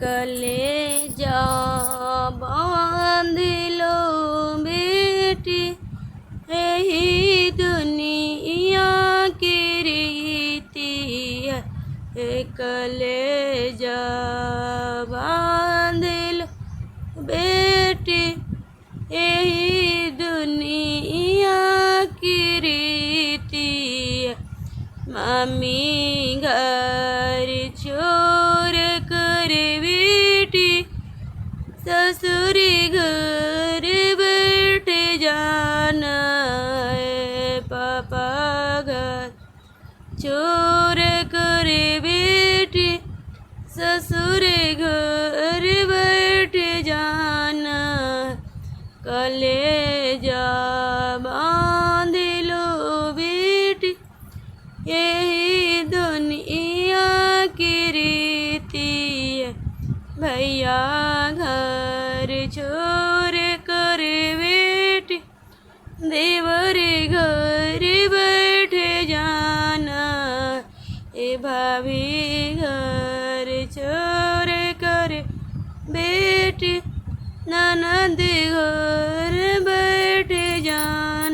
कलेजा बांध लो बेटी, यही दुनिया की रीति है। कलेजा बांध लो बेटी, यही दुनिया की रीति है। मम्मी घर छोड़ कर बेटी, ससुर घर बैठ जाना है। पापा घर छोड़ कर बेटी, ससुर घर बैठ जाना। कलेजा बांध लो बेटी, यही दुनिया की रीति है। भैया घर छोड़ कर बेटी, देवर घर बैठ जाना। ए भाभी घर छोड़ कर बेटी, ननद घर बैठ जाना।